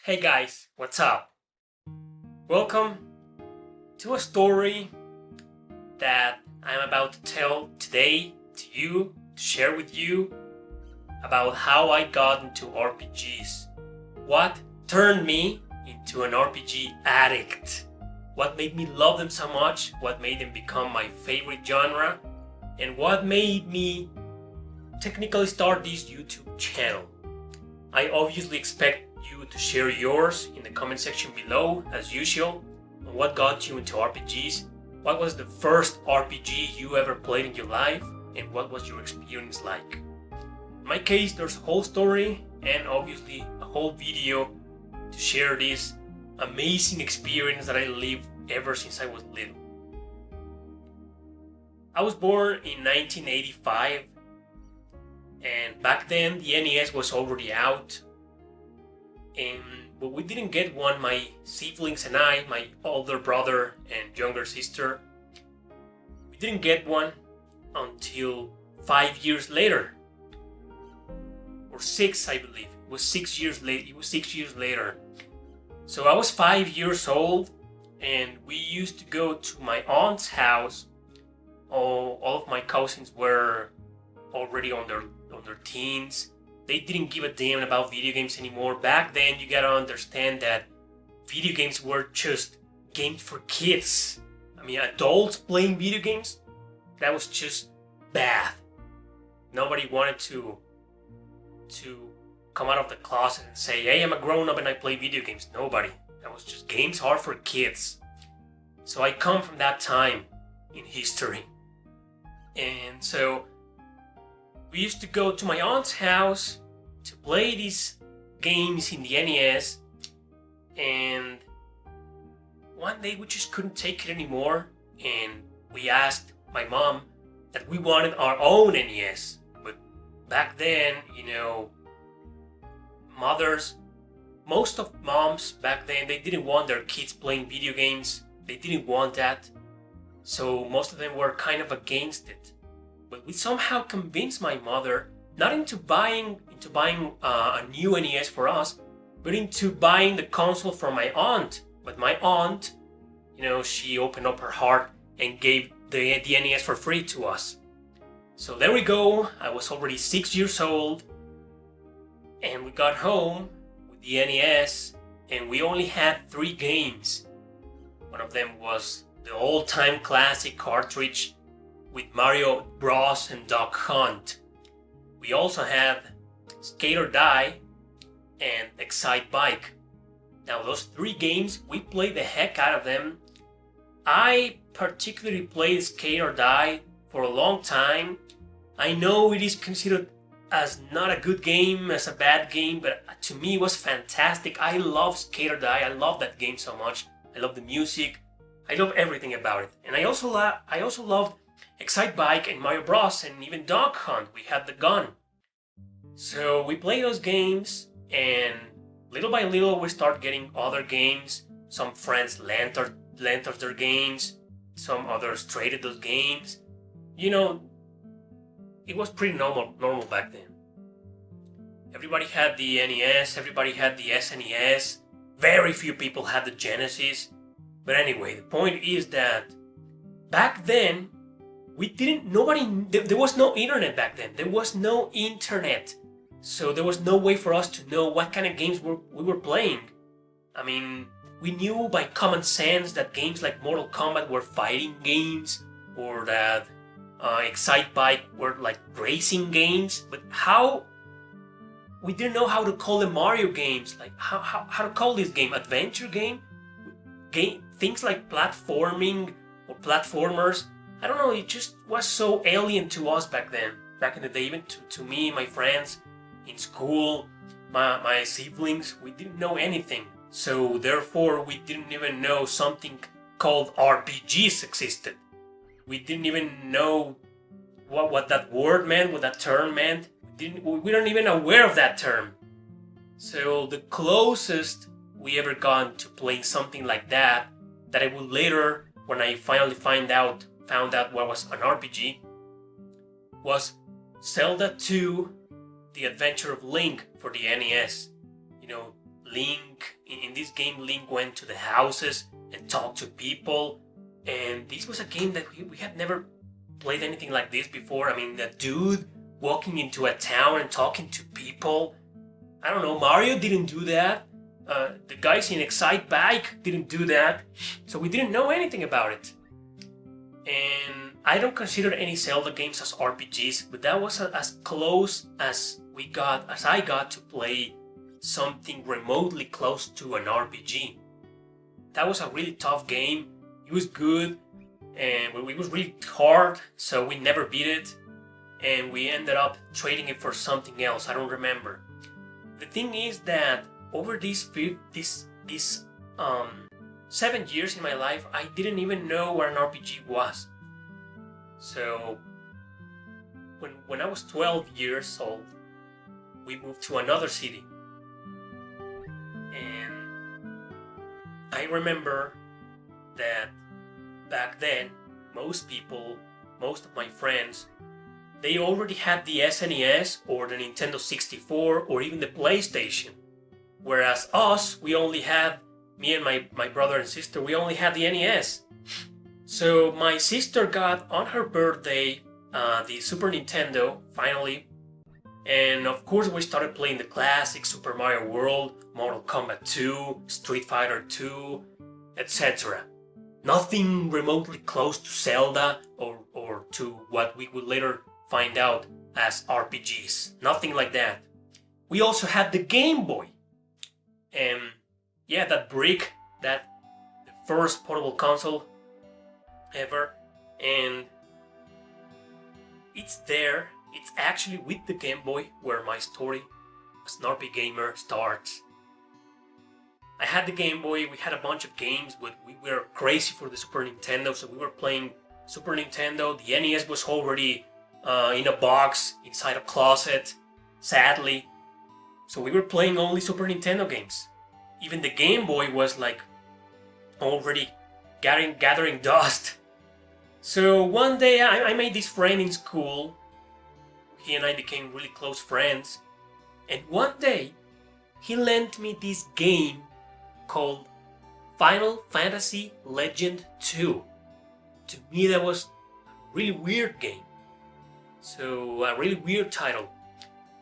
Hey guys, what's up? Welcome to a story that I'm about to tell today to you, to share with you about how I got into RPGs. What turned me into an RPG addict? What made me love them so much? What made them become my favorite genre? And what made me technically start this YouTube channel? I obviously expect you to share yours in the comment section below, as usual, on what got you into RPGs, what was the first RPG you ever played in your life, and what was your experience like. In my case, there's a whole story and obviously a whole video to share this amazing experience that I lived ever since I was little. I was born in 1985, and back then the NES was already out. But we didn't get one, my siblings and I, my older brother and younger sister. We didn't get one until 5 years later. Or 6, I believe. It was 6 years late. It was 6 years later. So I was 5 years old, and we used to go to my aunt's house. All of my cousins were already on their teens. They didn't give a damn about video games anymore. Back then, you gotta understand that video games were just games for kids. I mean, adults playing video games, that was just bad. Nobody wanted to come out of the closet and say, hey, I'm a grown-up and I play video games. Nobody. That was just games are for kids. So I come from that time in history. And so we used to go to my aunt's house to play these games in the NES, and one day we just couldn't take it anymore, and we asked my mom that we wanted our own NES. But back then, most of moms back then, they didn't want their kids playing video games. They didn't want that. So most of them were kind of against it. But we somehow convinced my mother not into buying a new NES for us, but into buying the console for my aunt. But my aunt, she opened up her heart and gave the NES for free to us. So there we go. I was already 6 years old, and we got home with the NES, and we only had 3 games. One of them was the all-time classic cartridge with Mario Bros. And Duck Hunt. We also had Skate or Die and Excite Bike. Now those 3 games, we played the heck out of them. I particularly played Skate or Die for a long time. I know it is considered as not a good game, as a bad game, but to me it was fantastic. I love Skate or Die. I love that game so much. I love the music. I love everything about it. And I also loved Excite Bike and Mario Bros. And even Dog Hunt. We had the gun. So we play those games, and little by little we start getting other games. Some friends lent us their games. Some others traded those games. It was pretty normal back then. Everybody had the NES. Everybody had the SNES. Very few people had the Genesis. But anyway, the point is that back then, there was no internet back then. There was no internet. So there was no way for us to know what kind of games we were playing. I mean, we knew by common sense that games like Mortal Kombat were fighting games, or that Excite Bike were like racing games. But we didn't know how to call them Mario games. Like how to call this game? Adventure game? Things like platforming or platformers. I don't know, it just was so alien to us back then. Back in the day, even to me, my friends, in school, my siblings, we didn't know anything. So therefore, we didn't even know something called RPGs existed. We didn't even know what that word meant, what that term meant. We weren't even aware of that term. So the closest we ever got to playing something like that I would later, when I finally found out what was an RPG, was Zelda 2, The Adventure of Link for the NES. Link, in this game, Link went to the houses and talked to people. And this was a game that we had never played anything like this before. I mean, a dude walking into a town and talking to people. I don't know, Mario didn't do that. The guys in Excite Bike didn't do that. So we didn't know anything about it. And I don't consider any Zelda games as RPGs, but that was as close as I got to play something remotely close to an RPG. That was a really tough game. It was good, and it was really hard, so we never beat it, and we ended up trading it for something else. I don't remember. The thing is that over these 7 years in my life, I didn't even know what an RPG was. So when I was 12 years old, we moved to another city. And I remember that back then, most of my friends, they already had the SNES or the Nintendo 64 or even the PlayStation. Whereas us, me and my brother and sister, we only had the NES. So my sister got on her birthday the Super Nintendo, finally. And of course we started playing the classic Super Mario World, Mortal Kombat 2, Street Fighter 2, etc. Nothing remotely close to Zelda or to what we would later find out as RPGs. Nothing like that. We also had the Game Boy. And yeah, that brick, the first portable console ever. And it's there. It's actually with the Game Boy where my story as an RPG gamer starts. I had the Game Boy, we had a bunch of games, but we were crazy for the Super Nintendo, so we were playing Super Nintendo. The NES was already in a box inside a closet, sadly. So we were playing only Super Nintendo games. Even the Game Boy was like already gathering dust. So one day I made this friend in school. He and I became really close friends. And one day he lent me this game called Final Fantasy Legend 2. To me that was a really weird game. So a really weird title.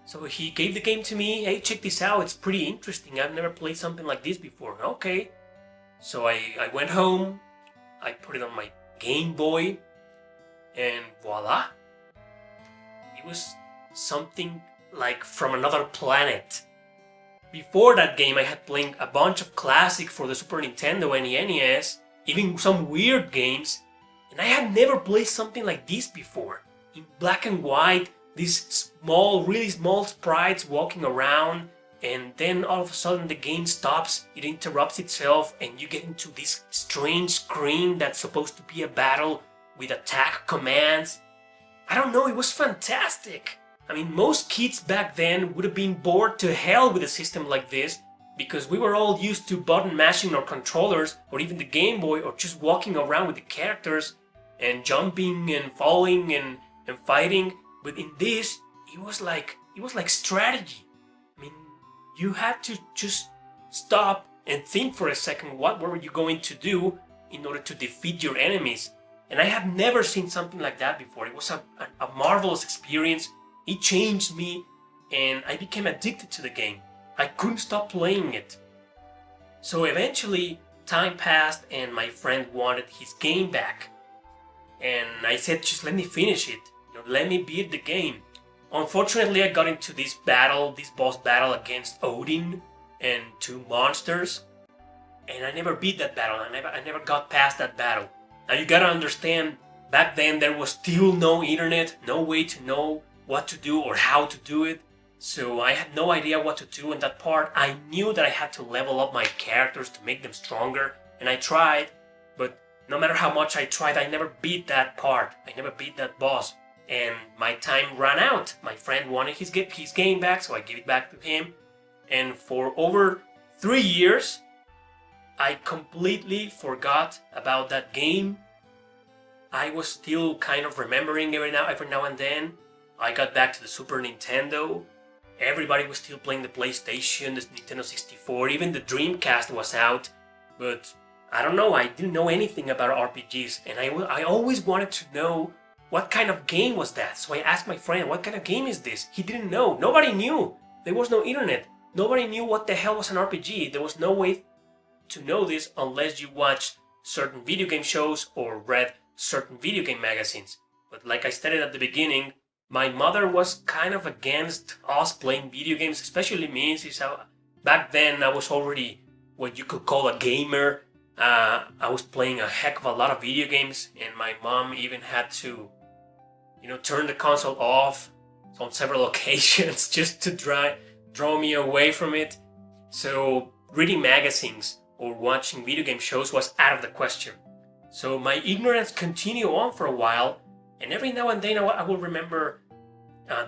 So he gave the game to me. Hey, check this out, it's pretty interesting. I've never played something like this before. Okay. So I went home, I put it on my Game Boy, and voila. It was something like from another planet. Before that game I had played a bunch of classics for the Super Nintendo and the NES, even some weird games, and I had never played something like this before. In black and white, these really small sprites walking around, and then all of a sudden the game stops, it interrupts itself, and you get into this strange screen that's supposed to be a battle with attack commands. I don't know, it was fantastic. I mean, most kids back then would have been bored to hell with a system like this, because we were all used to button mashing our controllers, or even the Game Boy, or just walking around with the characters and jumping and falling and fighting. But in this, it was like strategy. I mean, you had to just stop and think for a second what were you going to do in order to defeat your enemies. And I have never seen something like that before. It was a marvelous experience. It changed me, and I became addicted to the game. I couldn't stop playing it. So eventually, time passed and my friend wanted his game back. And I said, just let me finish it. Let me beat the game. Unfortunately, I got into this boss battle against Odin and two monsters. And I never beat that battle. I never got past that battle. Now you gotta understand, back then there was still no internet, no way to know what to do or how to do it. So I had no idea what to do in that part. I knew that I had to level up my characters to make them stronger, and I tried, but no matter how much I tried, I never beat that part. I never beat that boss. And my time ran out. My friend wanted his game back, so I gave it back to him. And for over 3 years, I completely forgot about that game. I was still kind of remembering every now and then. I got back to the Super Nintendo, Everybody was still playing the PlayStation, the Nintendo 64, even the Dreamcast was out. But I don't know, I didn't know anything about RPGs, and I always wanted to know what kind of game was that. So I asked my friend, what kind of game is this? He didn't know. Nobody knew. There was no internet. Nobody knew what the hell was an RPG. There was no way to know this unless you watched certain video game shows or read certain video game magazines. But like I stated at the beginning, my mother was kind of against us playing video games, especially me, since back then I was already what you could call a gamer. I was playing a heck of a lot of video games, and my mom even had to, turn the console off on several occasions just to draw me away from it. So reading magazines or watching video game shows was out of the question. So my ignorance continued on for a while, and every now and then I will remember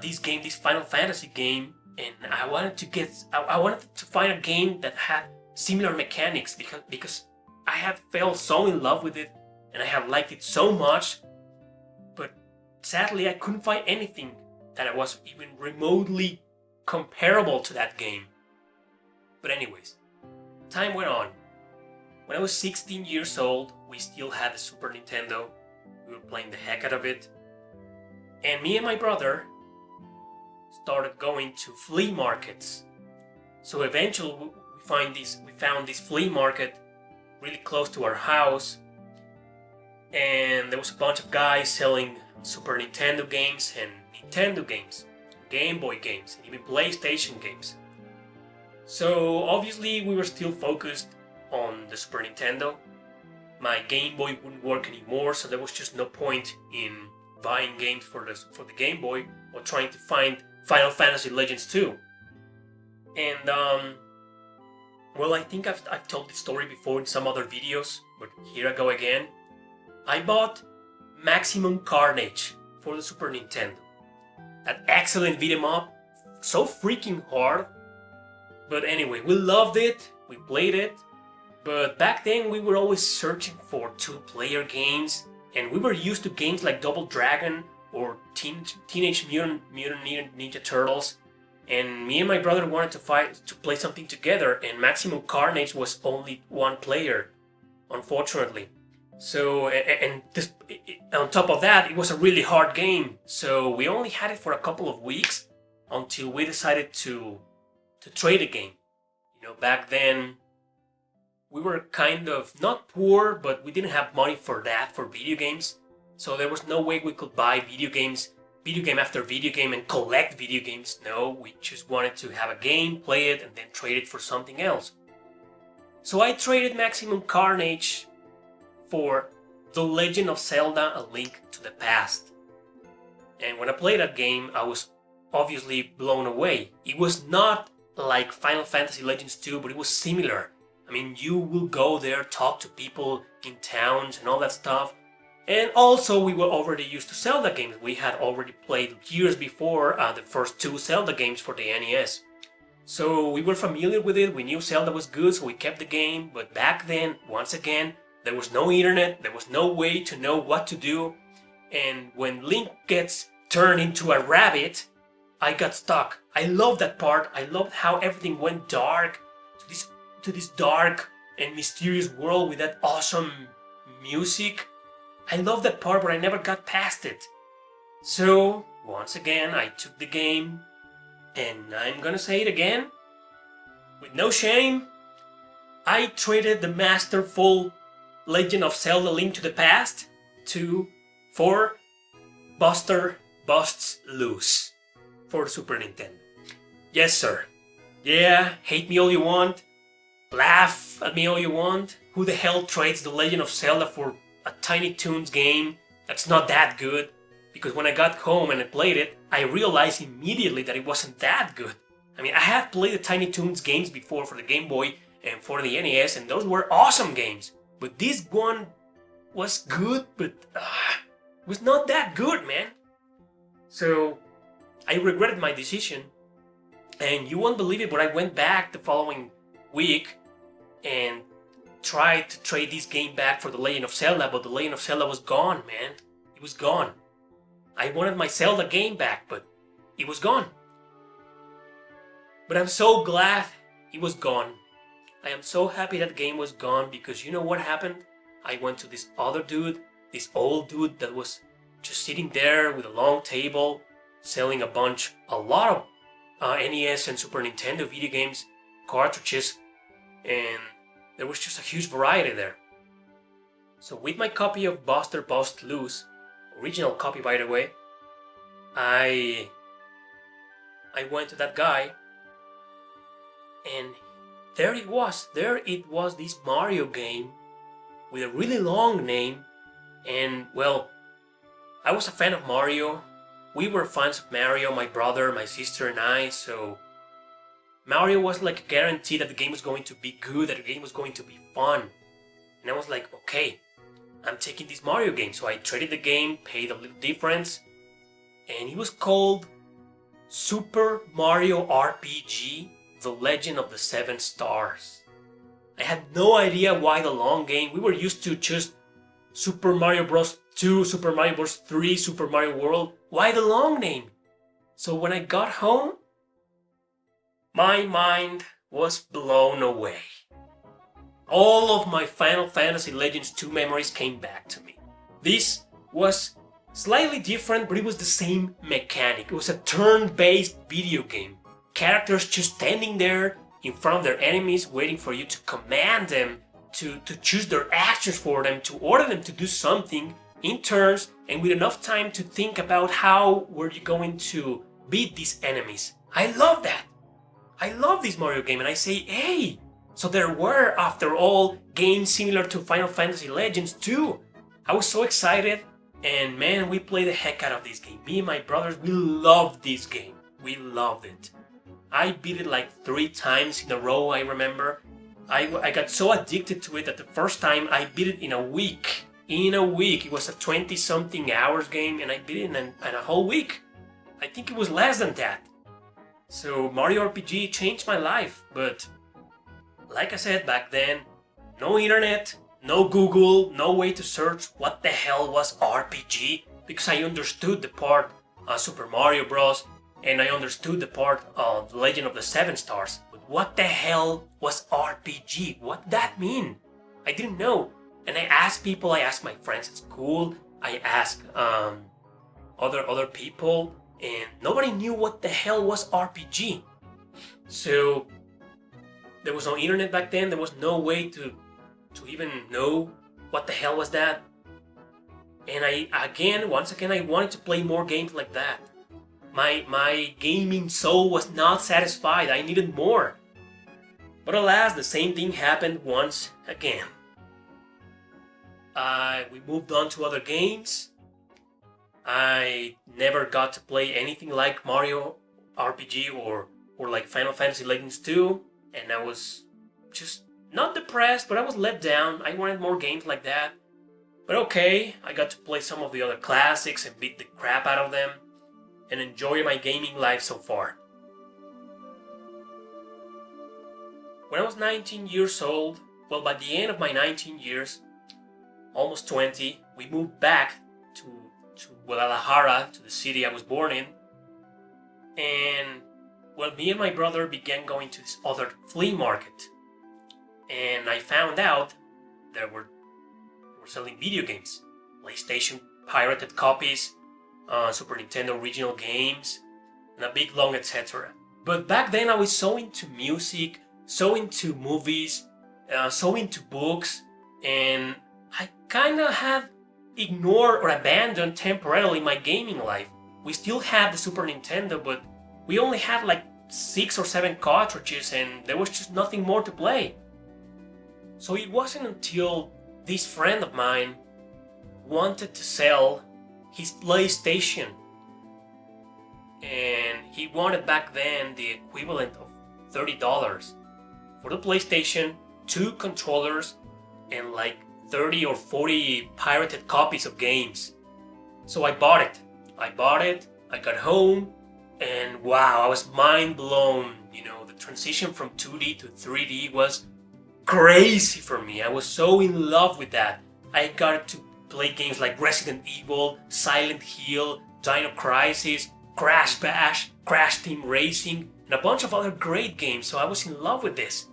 this Final Fantasy game, and I wanted to find a game that had similar mechanics because I had fell so in love with it and I had liked it so much, but sadly I couldn't find anything that was even remotely comparable to that game. But anyways, time went on. When I was 16 years old, we still had the Super Nintendo. We were playing the heck out of it. And me and my brother started going to flea markets. So eventually we found this flea market really close to our house. And there was a bunch of guys selling Super Nintendo games and Nintendo games, Gameboy games, and even PlayStation games. So obviously we were still focused on the Super Nintendo. My Game Boy wouldn't work anymore, so there was just no point in buying games for the Game Boy or trying to find Final Fantasy Legends 2. And well, I think I've told this story before in some other videos, but here I go again. I bought Maximum Carnage for the Super Nintendo. That excellent beat 'em up, so freaking hard. But anyway, we loved it, we played it. But back then we were always searching for two-player games, and we were used to games like Double Dragon or Teenage Mutant Ninja Turtles. And me and my brother wanted to play something together, and Maximum Carnage was only one player, unfortunately. So, on top of that, it was a really hard game. So we only had it for a couple of weeks until we decided to trade the game. Back then we were kind of not poor, but we didn't have money for video games. So there was no way we could buy video game after video game and collect video games. No, we just wanted to have a game, play it, and then trade it for something else. So I traded Maximum Carnage for The Legend of Zelda: A Link to the Past. And when I played that game, I was obviously blown away. It was not like Final Fantasy Legends 2, but it was similar. I mean, you will go there, talk to people in towns and all that stuff. And also, we were already used to Zelda games. We had already played years before the first two Zelda games for the NES. So we were familiar with it, we knew Zelda was good, so we kept the game. But back then, once again, there was no internet, there was no way to know what to do. And when Link gets turned into a rabbit, I got stuck. I loved that part. I loved how everything went dark, to this dark and mysterious world with that awesome music. I loved that part, but I never got past it. So, once again, I took the game, and I'm gonna say it again, with no shame, I traded the masterful Legend of Zelda: Link to the Past for Buster Busts Loose for Super Nintendo. Yes, sir. Yeah, hate me all you want, laugh at me all you want. Who the hell trades The Legend of Zelda for a Tiny Toons game that's not that good? Because when I got home and I played it, I realized immediately that it wasn't that good. I mean, I had played the Tiny Toons games before for the Game Boy and for the NES, and those were awesome games. But this one was good, but was not that good, man. So I regretted my decision, and you won't believe it, but I went back the following week and tried to trade this game back for The Legend of Zelda, but The Legend of Zelda was gone, man. It was gone. I wanted my Zelda game back, but it was gone. But I'm so glad it was gone. I am so happy that game was gone because you know what happened? I went to this other dude, this old dude that was just sitting there with a long table, selling a lot of NES and Super Nintendo video games, cartridges, and there was just a huge variety there. So with my copy of Buster Bust Loose, original copy by the way, I went to that guy, and there it was, this Mario game with a really long name, and well, I was a fan of Mario. We were fans of Mario, my brother, my sister and I, so Mario was like a guarantee that the game was going to be good, that the game was going to be fun. And I was like, okay, I'm taking this Mario game. So I traded the game, paid a little difference, and it was called Super Mario RPG, The Legend of the Seven Stars. I had no idea why the long game. We were used to just Super Mario Bros. 2, Super Mario Bros. 3, Super Mario World. Why the long name? So when I got home, my mind was blown away. All of my Final Fantasy Legends 2 memories came back to me. This was slightly different, but it was the same mechanic. It was a turn-based video game. Characters just standing there in front of their enemies, waiting for you to command them, to choose their actions for them, to order them to do something in turns, and with enough time to think about how were you going to beat these enemies. I love that. I love this Mario game, and I say, hey, so there were, after all, games similar to Final Fantasy Legends 2. I was so excited, and man, we played the heck out of this game. Me and my brothers, we loved this game. We loved it. I beat it like 3 times in a row, I remember. I got so addicted to it that the first time I beat it in a week. It was a 20-something hours game, and I beat it in a whole week. I think it was less than that. So Mario RPG changed my life, but like I said back then, no internet, no Google, no way to search what the hell was RPG, because I understood the part Super Mario Bros. And I understood the part of The Legend of the Seven Stars. But what the hell was RPG? What did that mean? I didn't know. And I asked people, I asked my friends at school, I asked other people, and nobody knew what the hell was RPG. So there was no internet back then, there was no way to even know what the hell was that. And once again, I wanted to play more games like that. My gaming soul was not satisfied, I needed more. But alas, the same thing happened once again. We moved on to other games. I never got to play anything like Mario RPG or like Final Fantasy Legends 2, and I was just not depressed, but I was let down. I wanted more games like that. But okay, I got to play some of the other classics and beat the crap out of them, and enjoy my gaming life so far. When I was 19 years old, well, by the end of my 19 years, almost 20, we moved back to Guadalajara, to the city I was born in. And, well, me and my brother began going to this other flea market. And I found out they were selling video games, PlayStation pirated copies, Super Nintendo original games, and a big long etc. But back then I was so into music, so into movies, so into books, and I kinda had ignored or abandoned temporarily my gaming life. We still had the Super Nintendo, but we only had like 6 or 7 cartridges and there was just nothing more to play. So it wasn't until this friend of mine wanted to sell his PlayStation, and he wanted back then the equivalent of $30 for the PlayStation, 2 controllers, and like 30 or 40 pirated copies of games. So I bought it. I got home, and wow, I was mind blown. You know, the transition from 2D to 3D was crazy for me. I was so in love with that. I got to play games like Resident Evil, Silent Hill, Dino Crisis, Crash Bash, Crash Team Racing, and and a bunch of other great games, so I was in love with this.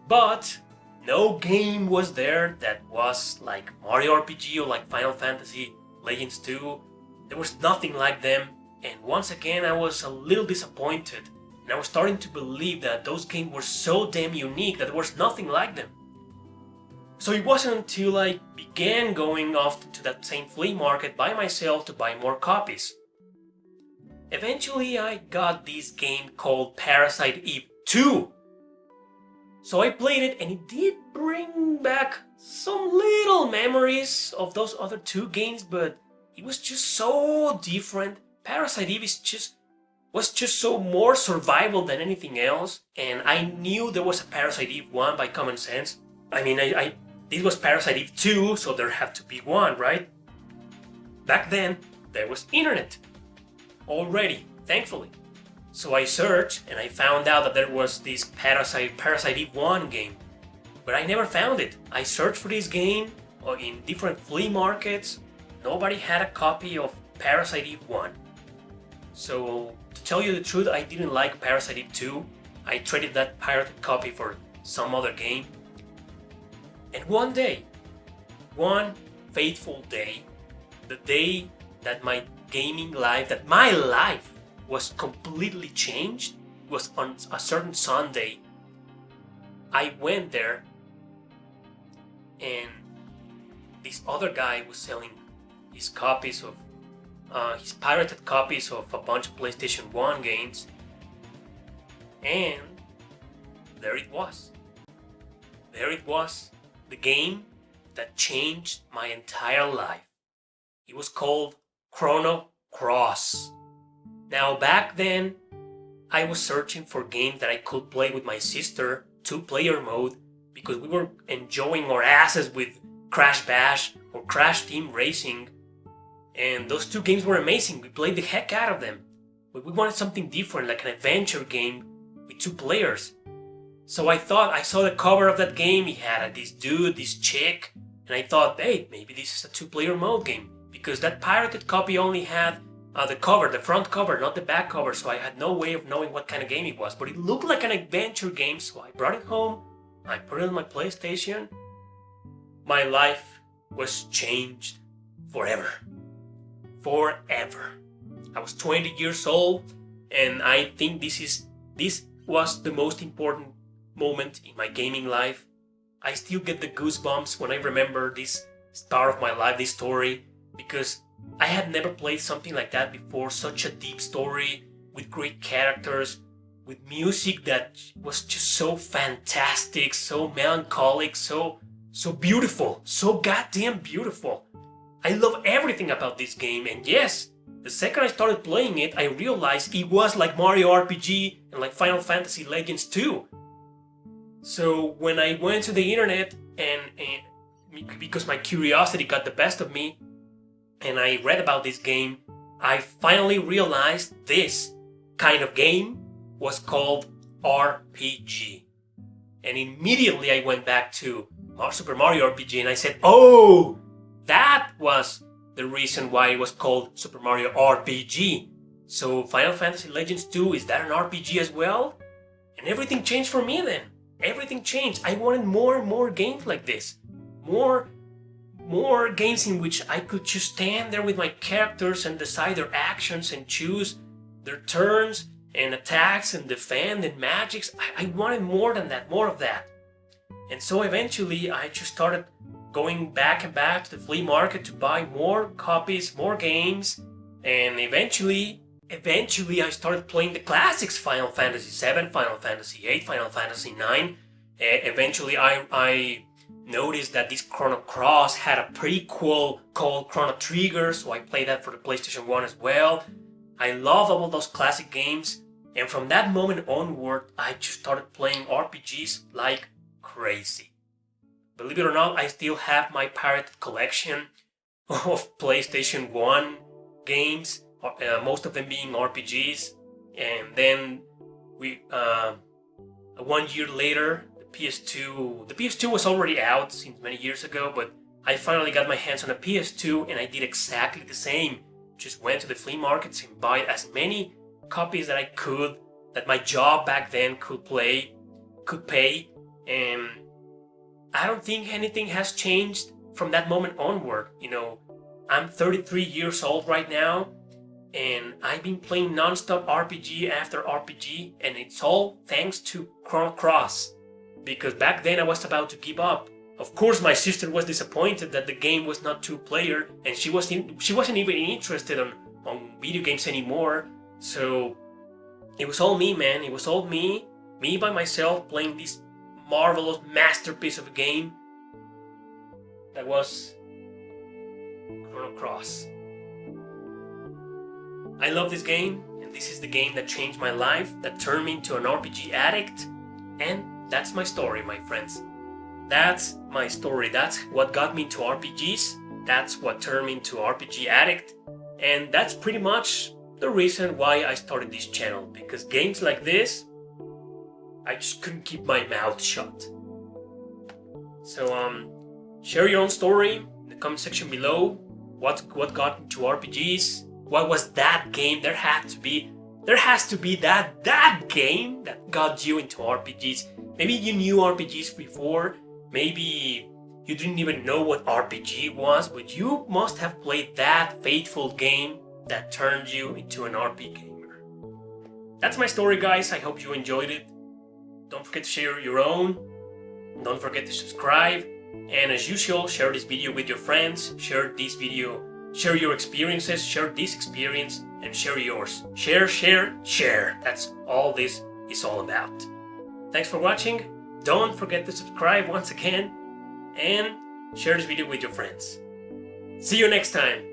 But no game was there that was like Mario RPG or like Final Fantasy Legends 2. There was nothing like them, and once again I was a little disappointed, and I was starting to believe that those games were so damn unique that there was nothing like them. So it wasn't until I began going off to that same flea market by myself to buy more copies. Eventually I got this game called Parasite Eve 2. So I played it, and it did bring back some little memories of those other two games, but it was just so different. Parasite Eve was just so more survival than anything else, and I knew there was a Parasite Eve 1 by common sense. I mean, this was Parasite Eve 2, so there had to be one, right? Back then, there was internet already, thankfully. So I searched, and I found out that there was this Parasite Eve 1 game, but I never found it. I searched for this game in different flea markets. Nobody had a copy of Parasite Eve 1. So, to tell you the truth, I didn't like Parasite Eve 2. I traded that pirated copy for some other game. And one day, one fateful day, the day that my life was completely changed, was on a certain Sunday. I went there, and this other guy was selling his copies of his pirated copies of a bunch of PlayStation 1 games, and there it was. There it was, the game that changed my entire life. It was called Chrono Cross. Now back then, I was searching for games that I could play with my sister, 2-player mode, because we were enjoying our asses with Crash Bash or Crash Team Racing. And those two games were amazing. We played the heck out of them. But we wanted something different, like an adventure game with 2 players. So I thought, I saw the cover of that game. He had this dude, this chick. And I thought, hey, maybe this is a 2-player mode game. Because that pirated copy only had the cover, the front cover, not the back cover. So I had no way of knowing what kind of game it was. But it looked like an adventure game. So I brought it home. I put it on my PlayStation. My life was changed forever. Forever. I was 20 years old, and I think this was the most important moment in my gaming life. I still get the goosebumps when I remember this start of my life, this story, because I had never played something like that before. Such a deep story with great characters, with music that was just so fantastic, so melancholic, so beautiful, so goddamn beautiful. I love everything about this game, and yes, the second I started playing it, I realized it was like Mario RPG and like Final Fantasy Legends 2. So when I went to the internet and because my curiosity got the best of me, and I read about this game, I finally realized this kind of game was called RPG. And immediately I went back to Super Mario RPG and I said, oh, that was the reason why it was called Super Mario RPG. So Final Fantasy Legends 2, is that an RPG as well? And everything changed for me then. Everything changed. I wanted more and more games like this. More games in which I could just stand there with my characters and decide their actions and choose their turns and attacks and defend and magics. I wanted more than that, more of that. And so eventually I just started going back and back to the flea market to buy more copies, more games, and eventually I started playing the classics: Final Fantasy 7, Final Fantasy 8, Final Fantasy 9. Eventually I noticed that this Chrono Cross had a prequel called Chrono Trigger, so I played that for the PlayStation 1 as well. I love all those classic games, and from that moment onward, I just started playing RPGs like crazy. Believe it or not, I still have my pirated collection of PlayStation 1 games, most of them being RPGs. And then 1 year later, the PS2 was already out since many years ago, but I finally got my hands on a PS2 and I did exactly the same. Just went to the flea markets and bought as many copies that that my job back then could pay, and I don't think anything has changed from that moment onward. You know, I'm 33 years old right now, and I've been playing non-stop RPG after RPG, and it's all thanks to Chrono Cross. Because back then I was about to give up. Of course, my sister was disappointed that the game was not two-player, and she wasn't even interested on video games anymore. So it was all me, man. It was all me by myself playing this marvelous masterpiece of a game that was Chrono Cross. I love this game, and this is the game that changed my life, that turned me into an RPG addict, and that's my story, my friends. That's my story. That's what got me into RPGs. That's what turned me into RPG addict, and that's pretty much the reason why I started this channel, because games like this, I just couldn't keep my mouth shut. So share your own story in the comment section below. What got into RPGs? What was that game? There has to be that game that got you into RPGs. Maybe you knew RPGs before. Maybe you didn't even know what RPG was, but you must have played that fateful game that turned you into an RPG gamer. That's my story, guys. I hope you enjoyed it. Don't forget to share your own. Don't forget to subscribe. And as usual, share this video with your friends. Share your experiences, share this experience, and share yours. Share. That's all this is all about. Thanks for watching. Don't forget to subscribe once again, and share this video with your friends. See you next time.